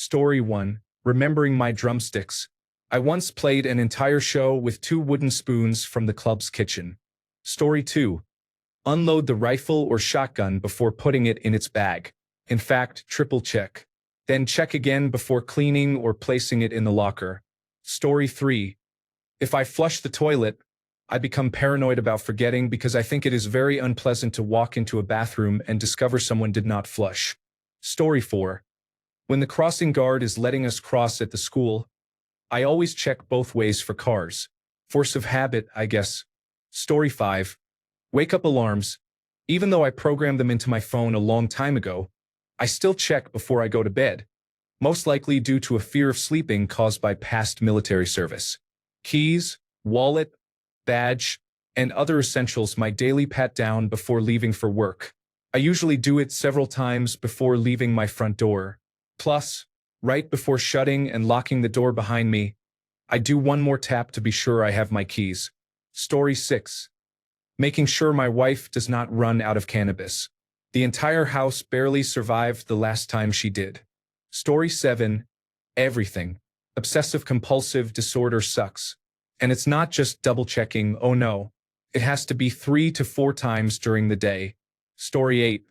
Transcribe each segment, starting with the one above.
Story 1. Remembering my drumsticks. I once played an entire show with 2 wooden spoons from the club's kitchen. Story 2. Unload the rifle or shotgun before putting it in its bag. In fact, triple check. Then check again before cleaning or placing it in the locker. Story 3. If I flush the toilet, I become paranoid about forgetting because I think it is very unpleasant to walk into a bathroom and discover someone did not flush. Story 4. When the crossing guard is letting us cross at the school, I always check both ways for cars. Force of habit, I guess. Story 5. Wake-up alarms. Even though I programmed them into my phone a long time ago, I still check before I go to bed, most likely due to a fear of sleeping caused by past military service. Keys, wallet, badge, and other essentials my daily pat down before leaving for work. I usually do it several times before leaving my front door. Plus, right before shutting and locking the door behind me, I do one more tap to be sure I have my keys. Story 6. Making sure my wife does not run out of cannabis. The entire house barely survived the last time she did. Story 7. Everything. Obsessive-compulsive disorder sucks. And it's not just double-checking, oh no. It has to be 3 to 4 times during the day. Story 8.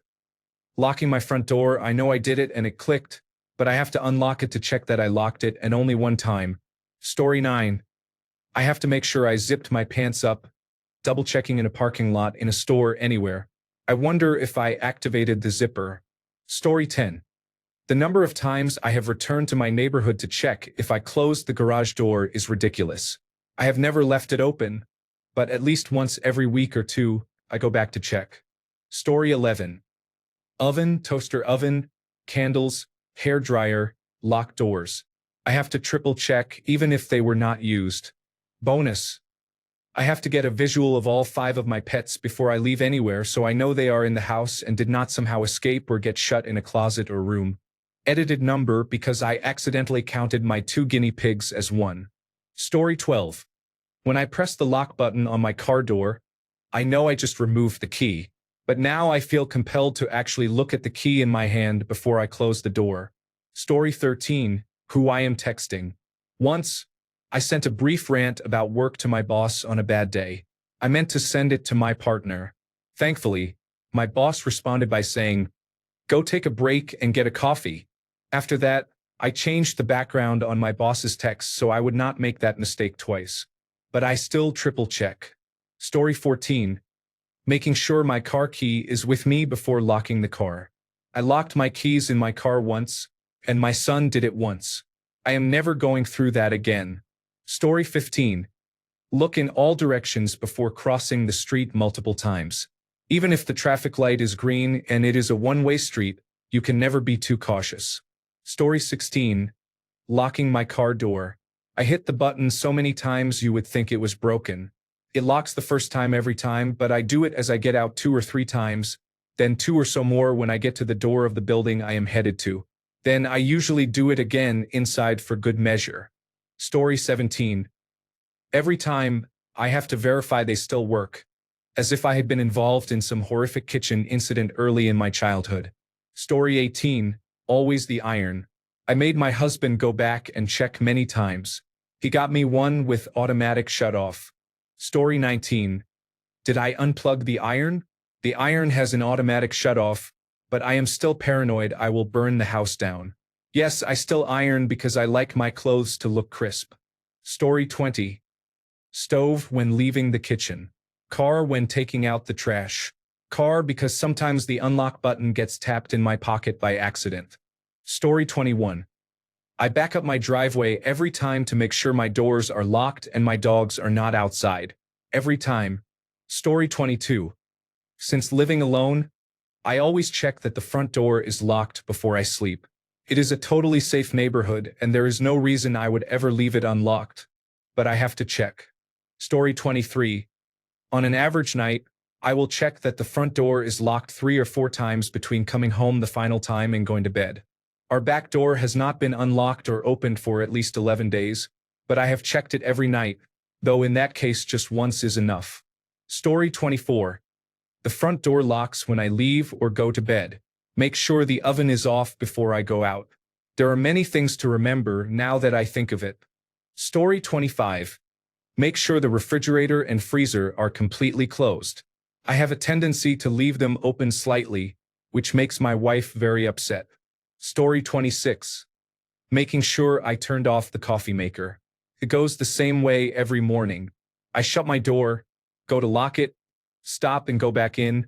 Locking my front door. I know I did it and it clicked, but I have to unlock it to check that I locked it, and only one time. Story 9. I have to make sure I zipped my pants up, double-checking in a parking lot, in a store, anywhere. I wonder if I activated the zipper. Story 10. The number of times I have returned to my neighborhood to check if I closed the garage door is ridiculous. I have never left it open, but at least once every week or two, I go back to check. Story 11. Oven, toaster oven, candles, hair dryer, locked doors. I have to triple check even if they were not used. Bonus. I have to get a visual of all 5 of my pets before I leave anywhere so I know they are in the house and did not somehow escape or get shut in a closet or room. Edited number because I accidentally counted my 2 guinea pigs as 1. Story 12. When I press the lock button on my car door, I know I just removed the key, but now I feel compelled to actually look at the key in my hand before I close the door. Story 13. Who I am texting. Once, I sent a brief rant about work to my boss on a bad day. I meant to send it to my partner. Thankfully, my boss responded by saying, "Go take a break and get a coffee." After that, I changed the background on my boss's text so I would not make that mistake twice. But I still triple check. Story 14. Making sure my car key is with me before locking the car. I locked my keys in my car once, and my son did it once. I am never going through that again. Story 15. Look in all directions before crossing the street multiple times. Even if the traffic light is green and it is a one-way street, you can never be too cautious. Story 16. Locking my car door. I hit the button so many times you would think it was broken. It locks the first time every time, but I do it as I get out 2 or 3 times, then 2 or so more when I get to the door of the building I am headed to. Then I usually do it again inside for good measure. Story 17. Every time, I have to verify they still work, as if I had been involved in some horrific kitchen incident early in my childhood. Story 18. Always the iron. I made my husband go back and check many times. He got me one with automatic shut-off. Story 19. Did I unplug the iron? The iron has an automatic shut-off, but I am still paranoid I will burn the house down. Yes, I still iron because I like my clothes to look crisp. Story 20. Stove when leaving the kitchen. Car when taking out the trash. Car because sometimes the unlock button gets tapped in my pocket by accident. Story 21. I back up my driveway every time to make sure my doors are locked and my dogs are not outside. Every time. Story 22. Since living alone, I always check that the front door is locked before I sleep. It is a totally safe neighborhood and there is no reason I would ever leave it unlocked. But I have to check. Story 23. On an average night, I will check that the front door is locked 3 or 4 times between coming home the final time and going to bed. Our back door has not been unlocked or opened for at least 11 days, but I have checked it every night, though in that case just once is enough. Story 24. The front door locks when I leave or go to bed. Make sure the oven is off before I go out. There are many things to remember now that I think of it. Story 25. Make sure the refrigerator and freezer are completely closed. I have a tendency to leave them open slightly, which makes my wife very upset. Story 26. Making sure I turned off the coffee maker. It goes the same way every morning. I shut my door, go to lock it, stop and go back in,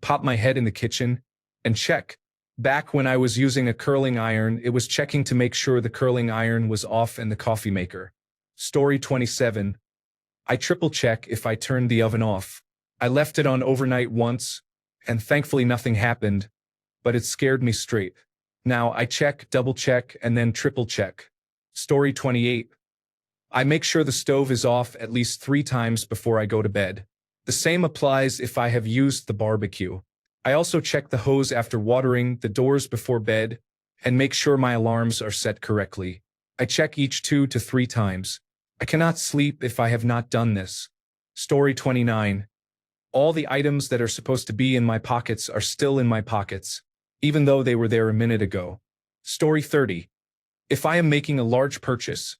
pop my head in the kitchen, and check. Back when I was using a curling iron, it was checking to make sure the curling iron was off and the coffee maker. Story 27. I triple check if I turned the oven off. I left it on overnight once, and thankfully nothing happened, but it scared me straight. Now I check, double check, and then triple check. Story 28. I make sure the stove is off at least 3 times before I go to bed. The same applies if I have used the barbecue. I also check the hose after watering, the doors before bed, and make sure my alarms are set correctly. I check each 2 to 3 times. I cannot sleep if I have not done this. Story 29. All the items that are supposed to be in my pockets are still in my pockets, even though they were there a minute ago. Story 30. If I am making a large purchase,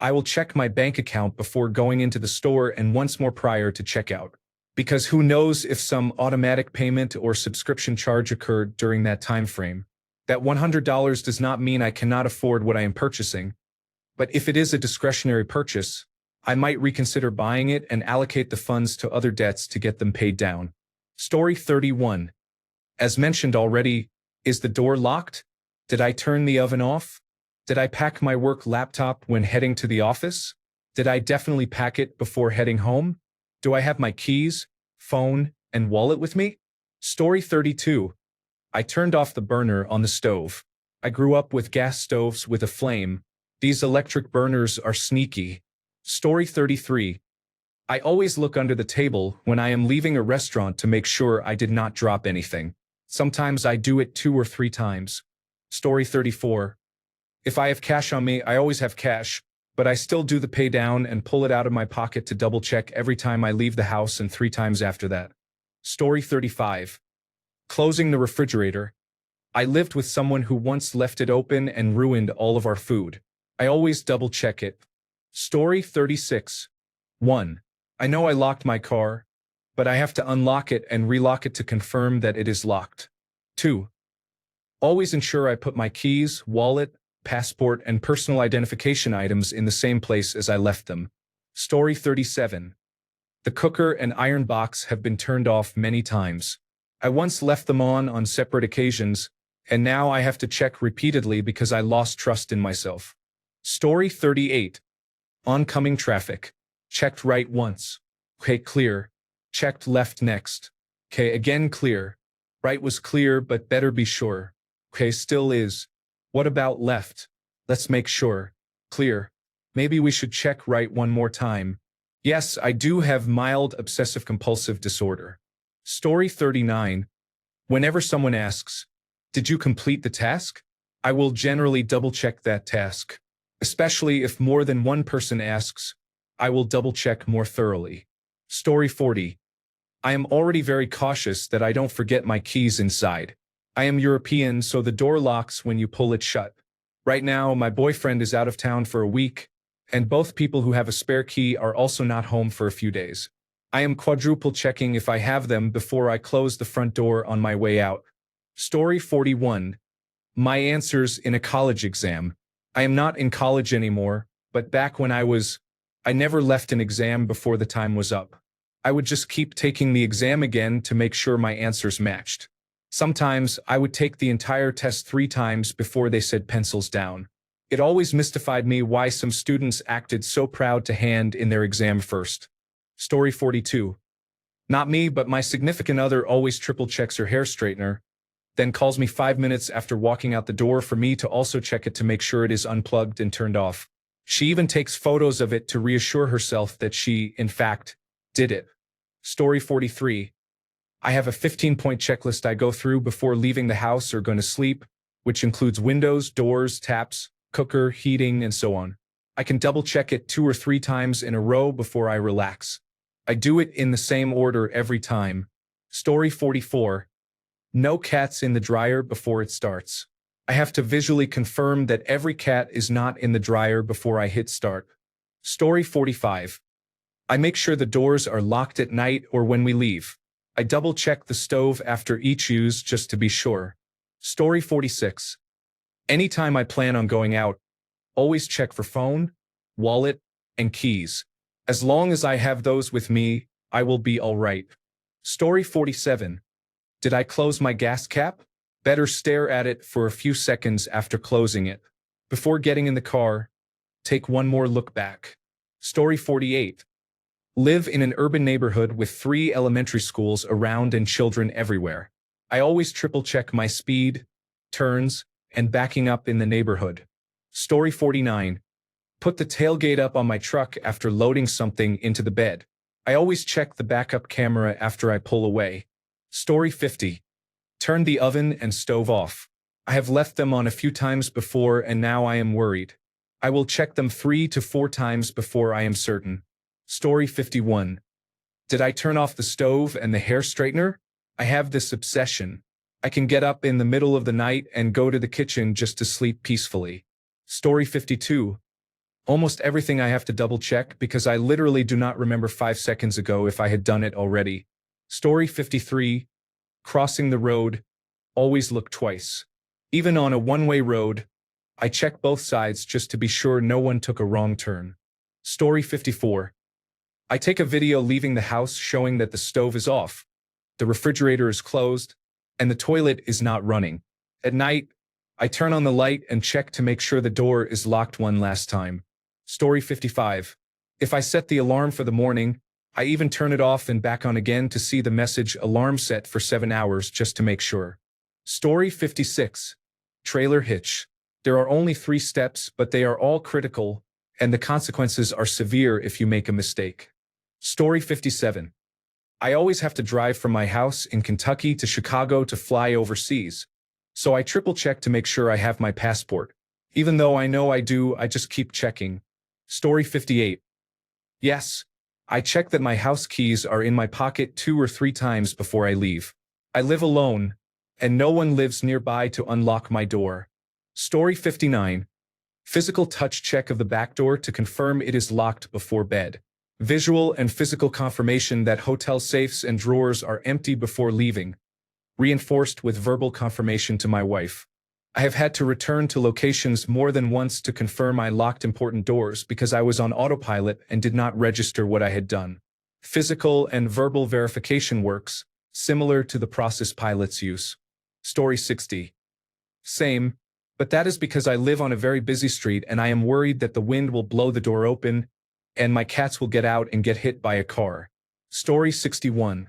I will check my bank account before going into the store and once more prior to checkout. Because who knows if some automatic payment or subscription charge occurred during that time frame. That $100 does not mean I cannot afford what I am purchasing, but if it is a discretionary purchase, I might reconsider buying it and allocate the funds to other debts to get them paid down. Story 31. As mentioned already, is the door locked? Did I turn the oven off? Did I pack my work laptop when heading to the office? Did I definitely pack it before heading home? Do I have my keys, phone, and wallet with me? Story 32. I turned off the burner on the stove. I grew up with gas stoves with a flame. These electric burners are sneaky. Story 33. I always look under the table when I am leaving a restaurant to make sure I did not drop anything. Sometimes I do it 2 or 3 times. Story 34. If I have cash on me, I always have cash, but I still do the pay down and pull it out of my pocket to double check every time I leave the house and 3 times after that. Story 35. Closing the refrigerator. I lived with someone who once left it open and ruined all of our food. I always double check it. Story 36. 1. I know I locked my car, but I have to unlock it and relock it to confirm that it is locked. 2. Always ensure I put my keys, wallet, passport, and personal identification items in the same place as I left them. Story 37. The cooker and iron box have been turned off many times. I once left them on separate occasions, and now I have to check repeatedly because I lost trust in myself. Story 38. Oncoming traffic. Checked right once. Okay, clear. Checked left next. Okay, again clear. Right was clear, but better be sure. Okay, still is. What about left? Let's make sure. Clear. Maybe we should check right one more time. Yes, I do have mild obsessive-compulsive disorder. Story 39. Whenever someone asks, "Did you complete the task?" I will generally double-check that task. Especially if more than one person asks, I will double-check more thoroughly. Story 40. I am already very cautious that I don't forget my keys inside. I am European, so the door locks when you pull it shut. Right now, my boyfriend is out of town for a week, and both people who have a spare key are also not home for a few days. I am quadruple checking if I have them before I close the front door on my way out. Story 41. My answers in a college exam. I am not in college anymore, but back when I never left an exam before the time was up. I would just keep taking the exam again to make sure my answers matched. Sometimes I would take the entire test 3 times before they said pencils down. It always mystified me why some students acted so proud to hand in their exam first. Story 42. Not me, but my significant other always triple checks her hair straightener, then calls me 5 minutes after walking out the door for me to also check it to make sure it is unplugged and turned off. She even takes photos of it to reassure herself that she, in fact, did it. Story 43. I have a 15-point checklist I go through before leaving the house or going to sleep, which includes windows, doors, taps, cooker, heating, and so on. I can double-check it 2 or 3 times in a row before I relax. I do it in the same order every time. Story 44. No cats in the dryer before it starts. I have to visually confirm that every cat is not in the dryer before I hit start. Story 45. I make sure the doors are locked at night or when we leave. I double-check the stove after each use just to be sure. Story 46. Anytime I plan on going out, always check for phone, wallet, and keys. As long as I have those with me, I will be all right. Story 47. Did I close my gas cap? Better stare at it for a few seconds after closing it. Before getting in the car, take one more look back. Story 48. Live in an urban neighborhood with 3 elementary schools around and children everywhere. I always triple-check my speed, turns, and backing up in the neighborhood. Story 49. Put the tailgate up on my truck after loading something into the bed. I always check the backup camera after I pull away. Story 50. Turn the oven and stove off. I have left them on a few times before and now I am worried. I will check them 3 to 4 times before I am certain. Story 51. Did I turn off the stove and the hair straightener? I have this obsession. I can get up in the middle of the night and go to the kitchen just to sleep peacefully. Story 52. Almost everything I have to double-check because I literally do not remember 5 seconds ago if I had done it already. Story 53. Crossing the road. Always look twice. Even on a one-way road, I check both sides just to be sure no one took a wrong turn. Story 54. I take a video leaving the house showing that the stove is off, the refrigerator is closed, and the toilet is not running. At night, I turn on the light and check to make sure the door is locked one last time. Story 55. If I set the alarm for the morning, I even turn it off and back on again to see the message alarm set for 7 hours just to make sure. Story 56. Trailer hitch. There are only 3 steps, but they are all critical, and the consequences are severe if you make a mistake. Story 57. I always have to drive from my house in Kentucky to Chicago to fly overseas, so I triple-check to make sure I have my passport. Even though I know I do, I just keep checking. Story 58. Yes, I check that my house keys are in my pocket 2 or 3 times before I leave. I live alone, and no one lives nearby to unlock my door. Story 59. Physical touch check of the back door to confirm it is locked before bed. Visual and physical confirmation that hotel safes and drawers are empty before leaving. Reinforced with verbal confirmation to my wife. I have had to return to locations more than once to confirm I locked important doors because I was on autopilot and did not register what I had done. Physical and verbal verification works, similar to the process pilots use. Story 60. Same, but that is because I live on a very busy street and I am worried that the wind will blow the door open and my cats will get out and get hit by a car. Story 61.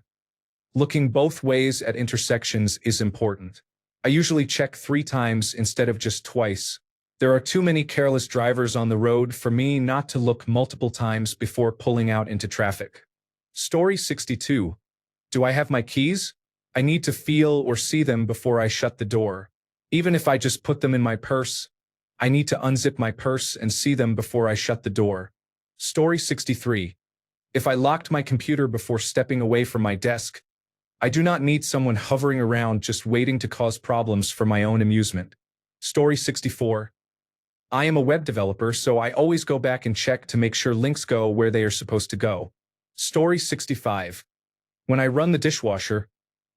Looking both ways at intersections is important. I usually check 3 times instead of just twice. There are too many careless drivers on the road for me not to look multiple times before pulling out into traffic. Story 62. Do I have my keys? I need to feel or see them before I shut the door. Even if I just put them in my purse, I need to unzip my purse and see them before I shut the door. Story 63. If I locked my computer before stepping away from my desk, I do not need someone hovering around just waiting to cause problems for my own amusement. Story 64. I am a web developer, so I always go back and check to make sure links go where they are supposed to go. Story 65. When I run the dishwasher,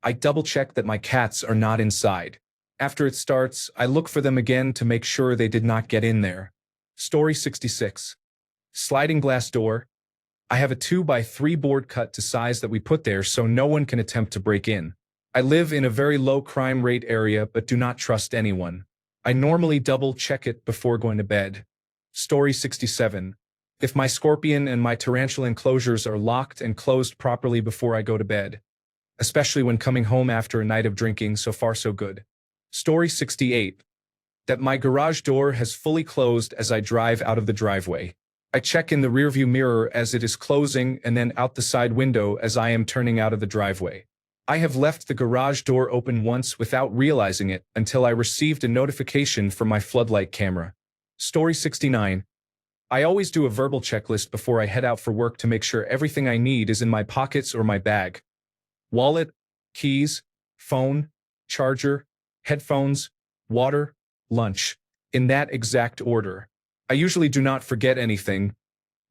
I double-check that my cats are not inside. After it starts, I look for them again to make sure they did not get in there. Story 66. Sliding glass door. I have a 2x3 board cut to size that we put there so no one can attempt to break in. I live in a very low crime rate area but do not trust anyone. I normally double-check it before going to bed. Story 67. If my scorpion and my tarantula enclosures are locked and closed properly before I go to bed. Especially when coming home after a night of drinking, so far so good. Story 68. That my garage door has fully closed as I drive out of the driveway. I check in the rearview mirror as it is closing and then out the side window as I am turning out of the driveway. I have left the garage door open once without realizing it until I received a notification from my floodlight camera. Story 69. I always do a verbal checklist before I head out for work to make sure everything I need is in my pockets or my bag. Wallet, keys, phone, charger, headphones, water, lunch, in that exact order. I usually do not forget anything,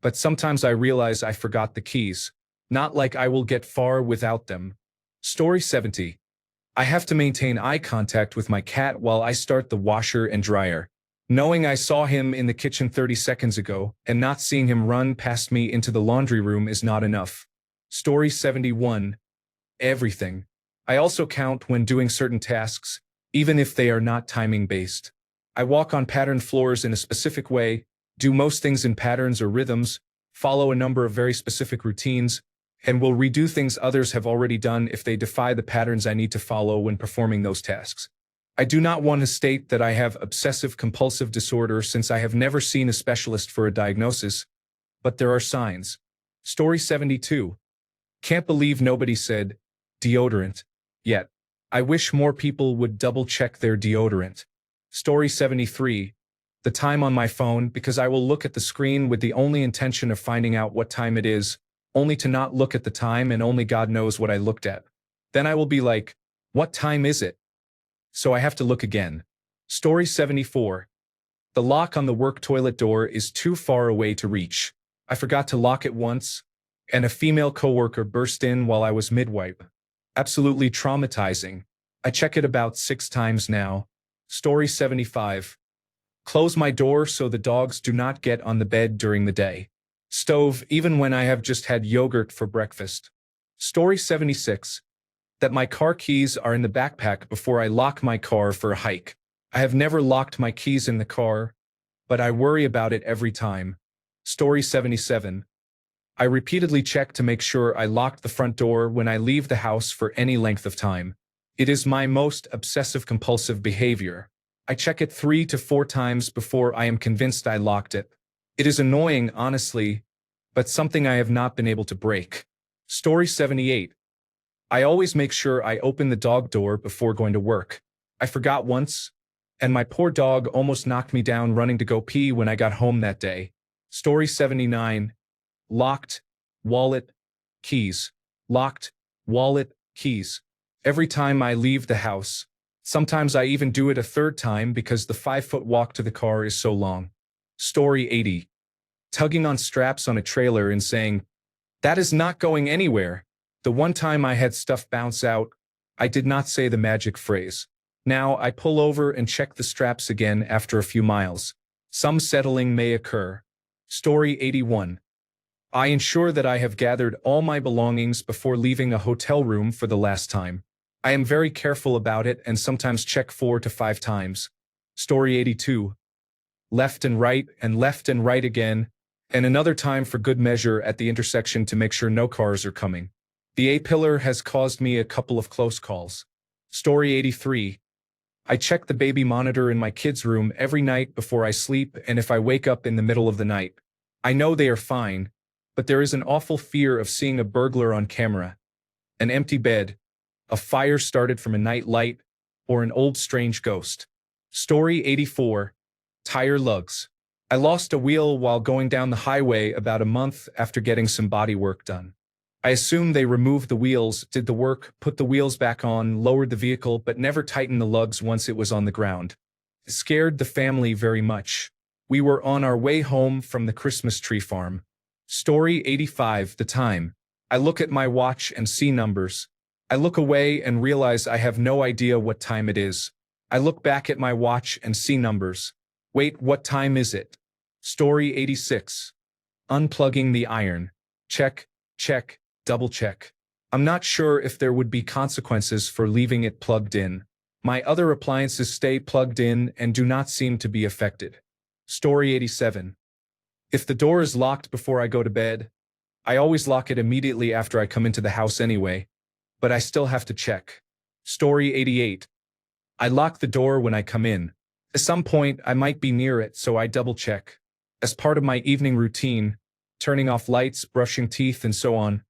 but sometimes I realize I forgot the keys. Not like I will get far without them. Story 70. I have to maintain eye contact with my cat while I start the washer and dryer. Knowing I saw him in the kitchen 30 seconds ago and not seeing him run past me into the laundry room is not enough. Story 71. Everything. I also count when doing certain tasks, even if they are not timing-based. I walk on patterned floors in a specific way, do most things in patterns or rhythms, follow a number of very specific routines, and will redo things others have already done if they defy the patterns I need to follow when performing those tasks. I do not want to state that I have obsessive-compulsive disorder since I have never seen a specialist for a diagnosis, but there are signs. Story 72. Can't believe nobody said deodorant yet. I wish more people would double-check their deodorant. Story 73. The time on my phone because I will look at the screen with the only intention of finding out what time it is, only to not look at the time and only God knows what I looked at. Then I will be like, what time is it? So I have to look again. Story 74. The lock on the work toilet door is too far away to reach. I forgot to lock it once, and a female coworker burst in while I was mid-wipe. Absolutely traumatizing. I check it about 6 times now. Story 75. Close my door so the dogs do not get on the bed during the day. Stove even when I have just had yogurt for breakfast. Story 76. That my car keys are in the backpack before I lock my car for a hike. I have never locked my keys in the car, but I worry about it every time. Story 77. I repeatedly check to make sure I locked the front door when I leave the house for any length of time. It is my most obsessive-compulsive behavior. I check it 3 to 4 times before I am convinced I locked it. It is annoying, honestly, but something I have not been able to break. Story 78. I always make sure I open the dog door before going to work. I forgot once, and my poor dog almost knocked me down running to go pee when I got home that day. Story 79. Locked, wallet, keys. Locked, wallet, keys. Every time I leave the house. Sometimes I even do it a 3rd time because the 5-foot walk to the car is so long. Story 80. Tugging on straps on a trailer and saying, "That is not going anywhere." The one time I had stuff bounce out, I did not say the magic phrase. Now I pull over and check the straps again after a few miles. Some settling may occur. Story 81. I ensure that I have gathered all my belongings before leaving a hotel room for the last time. I am very careful about it and sometimes check 4 to 5 times. Story 82. Left and right again, and another time for good measure at the intersection to make sure no cars are coming. The A-pillar has caused me a couple of close calls. Story 83. I check the baby monitor in my kids' room every night before I sleep and if I wake up in the middle of the night. I know they are fine, but there is an awful fear of seeing a burglar on camera. An empty bed, a fire started from a night light, or an old strange ghost. Story 84. Tire lugs. I lost a wheel while going down the highway about a month after getting some body work done. I assume they removed the wheels, did the work, put the wheels back on, lowered the vehicle, but never tightened the lugs once it was on the ground. It scared the family very much. We were on our way home from the Christmas tree farm. Story 85. The time. I look at my watch and see numbers. I look away and realize I have no idea what time it is. I look back at my watch and see numbers. Wait, what time is it? Story 86. Unplugging the iron. Check, check, double check. I'm not sure if there would be consequences for leaving it plugged in. My other appliances stay plugged in and do not seem to be affected. Story 87. If the door is locked before I go to bed, I always lock it immediately after I come into the house anyway, but I still have to check. Story 88. I lock the door when I come in. At some point, I might be near it, so I double check. As part of my evening routine, turning off lights, brushing teeth, and so on,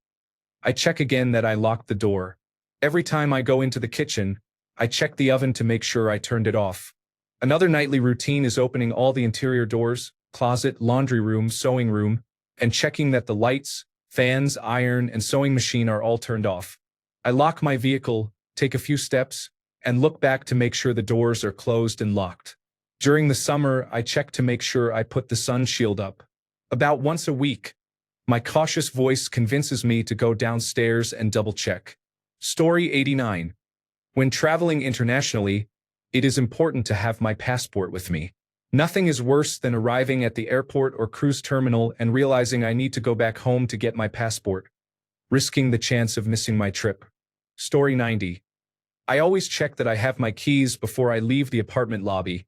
I check again that I locked the door. Every time I go into the kitchen, I check the oven to make sure I turned it off. Another nightly routine is opening all the interior doors, closet, laundry room, sewing room, and checking that the lights, fans, iron, and sewing machine are all turned off. I lock my vehicle, take a few steps, and look back to make sure the doors are closed and locked. During the summer, I check to make sure I put the sun shield up. About once a week, my cautious voice convinces me to go downstairs and double-check. Story 89. When traveling internationally, it is important to have my passport with me. Nothing is worse than arriving at the airport or cruise terminal and realizing I need to go back home to get my passport, risking the chance of missing my trip. Story 90. I always check that I have my keys before I leave the apartment lobby,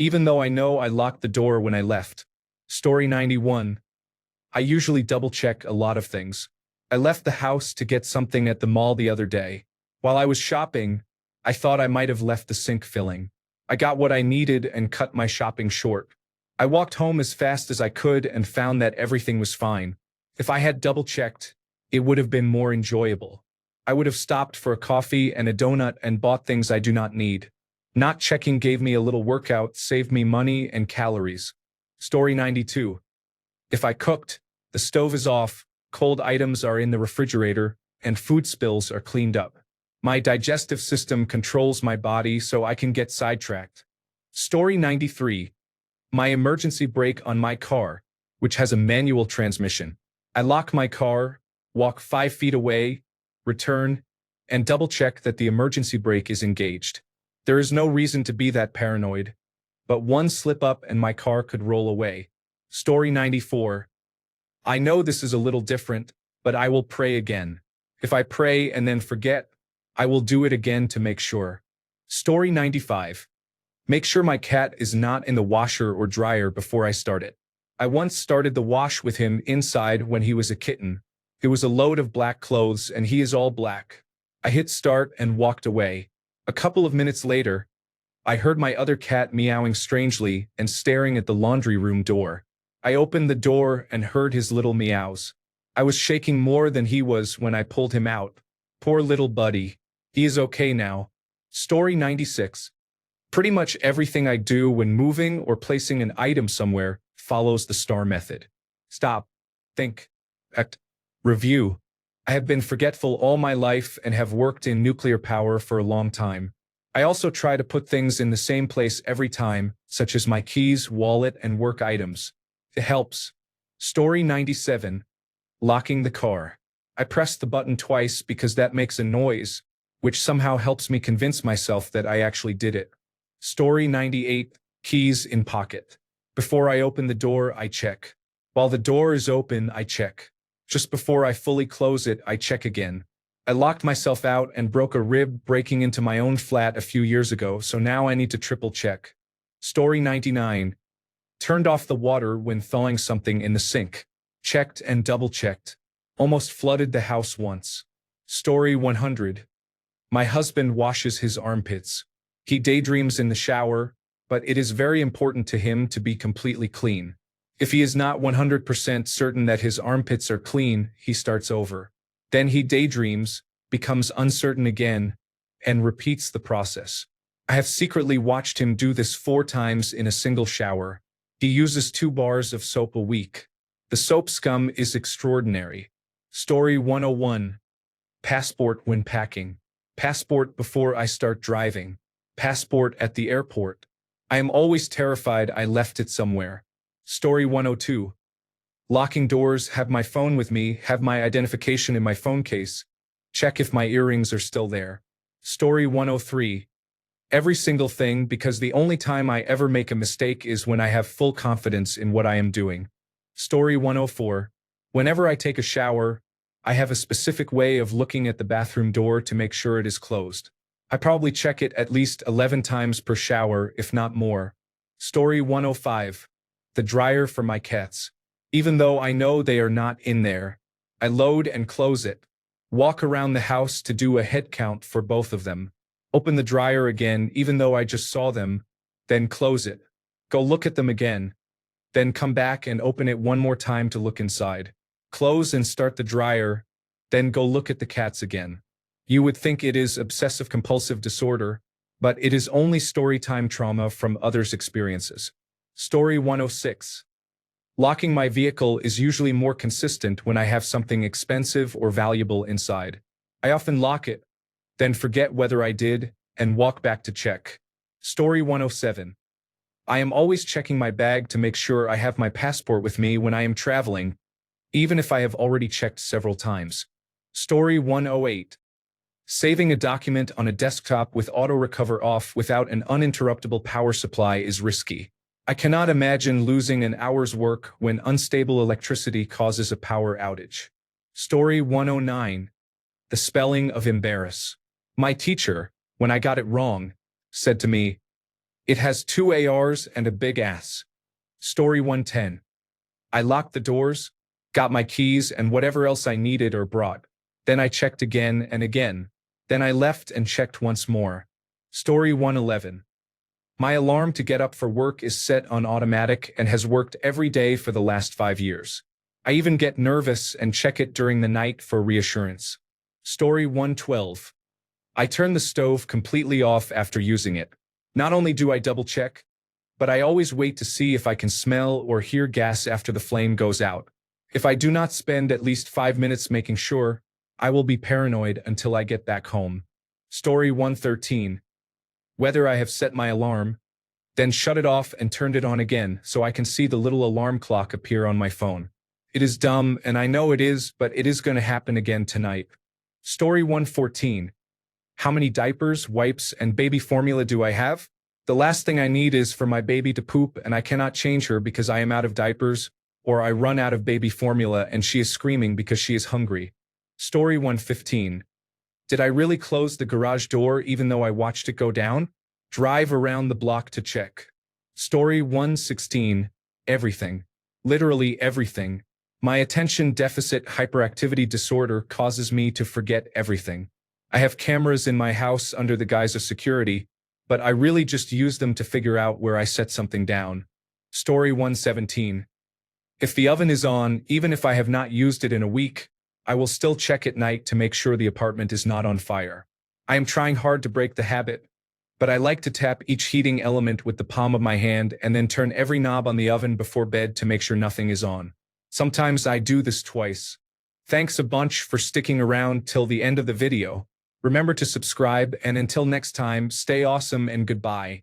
even though I know I locked the door when I left. Story 91. I usually double-check a lot of things. I left the house to get something at the mall the other day. While I was shopping, I thought I might have left the sink filling. I got what I needed and cut my shopping short. I walked home as fast as I could and found that everything was fine. If I had double-checked, it would have been more enjoyable. I would have stopped for a coffee and a donut and bought things I do not need. Not checking gave me a little workout, saved me money and calories. Story 92. If I cooked, the stove is off, cold items are in the refrigerator, and food spills are cleaned up. My digestive system controls my body so I can get sidetracked. Story 93. My emergency brake on my car, which has a manual transmission. I lock my car, walk 5 feet away, return, and double-check that the emergency brake is engaged. There is no reason to be that paranoid, but one slip-up and my car could roll away. Story 94. I know this is a little different, but I will pray again. If I pray and then forget, I will do it again to make sure. Story 95. Make sure my cat is not in the washer or dryer before I start it. I once started the wash with him inside when he was a kitten. It was a load of black clothes and he is all black. I hit start and walked away. A couple of minutes later, I heard my other cat meowing strangely and staring at the laundry room door. I opened the door and heard his little meows. I was shaking more than he was when I pulled him out. Poor little buddy. He is okay now. Story 96. Pretty much everything I do when moving or placing an item somewhere follows the STAR method. Stop, think, act, review. I have been forgetful all my life and have worked in nuclear power for a long time. I also try to put things in the same place every time, such as my keys, wallet, and work items. It helps. Story 97. Locking the car. I press the button twice because that makes a noise, which somehow helps me convince myself that I actually did it. Story 98. Keys in pocket. Before I open the door, I check. While the door is open, I check. Just before I fully close it, I check again. I locked myself out and broke a rib breaking into my own flat a few years ago, so now I need to triple check. Story 99. Turned off the water when thawing something in the sink. Checked and double-checked. Almost flooded the house once. Story 100. My husband washes his armpits. He daydreams in the shower, but it is very important to him to be completely clean. If he is not 100% certain that his armpits are clean, he starts over. Then he daydreams, becomes uncertain again, and repeats the process. I have secretly watched him do this 4 times in a single shower. He uses 2 bars of soap a week. The soap scum is extraordinary. Story 101. Passport when packing. Passport before I start driving. Passport at the airport. I am always terrified I left it somewhere. Story 102. Locking doors, have my phone with me, have my identification in my phone case. Check if my earrings are still there. Story 103. Every single thing, because the only time I ever make a mistake is when I have full confidence in what I am doing. Story 104. Whenever I take a shower, I have a specific way of looking at the bathroom door to make sure it is closed. I probably check it at least 11 times per shower, if not more. Story 105. The dryer for my cats. Even though I know they are not in there, I load and close it. Walk around the house to do a head count for both of them. Open the dryer again even though I just saw them, then close it. Go look at them again. Then come back and open it one more time to look inside. Close and start the dryer, then go look at the cats again. You would think it is obsessive-compulsive disorder, but it is only storytime trauma from others' experiences. Story 106. Locking my vehicle is usually more consistent when I have something expensive or valuable inside. I often lock it, then forget whether I did, and walk back to check. Story 107. I am always checking my bag to make sure I have my passport with me when I am traveling, even if I have already checked several times. Story 108. Saving a document on a desktop with auto-recover off without an uninterruptible power supply is risky. I cannot imagine losing an hour's work when unstable electricity causes a power outage. Story 109. The spelling of embarrass. My teacher, when I got it wrong, said to me, "It has two ARs and a big ass." Story 110. I locked the doors, got my keys and whatever else I needed or brought. Then I checked again and again. Then I left and checked once more. Story 111. My alarm to get up for work is set on automatic and has worked every day for the last 5 years. I even get nervous and check it during the night for reassurance. Story 112. I turn the stove completely off after using it. Not only do I double check, but I always wait to see if I can smell or hear gas after the flame goes out. If I do not spend at least 5 minutes making sure, I will be paranoid until I get back home. Story 113. Whether I have set my alarm, then shut it off and turned it on again so I can see the little alarm clock appear on my phone. It is dumb, and I know it is, but it is going to happen again tonight. Story 114. How many diapers, wipes, and baby formula do I have? The last thing I need is for my baby to poop and I cannot change her because I am out of diapers, or I run out of baby formula and she is screaming because she is hungry. Story 115. Did I really close the garage door even though I watched it go down? Drive around the block to check. Story 116. Everything. Literally everything. My attention deficit hyperactivity disorder causes me to forget everything. I have cameras in my house under the guise of security, but I really just use them to figure out where I set something down. Story 117. If the oven is on, even if I have not used it in a week, I will still check at night to make sure the apartment is not on fire. I am trying hard to break the habit, but I like to tap each heating element with the palm of my hand and then turn every knob on the oven before bed to make sure nothing is on. Sometimes I do this twice. Thanks a bunch for sticking around till the end of the video. Remember to subscribe, and until next time, stay awesome and goodbye.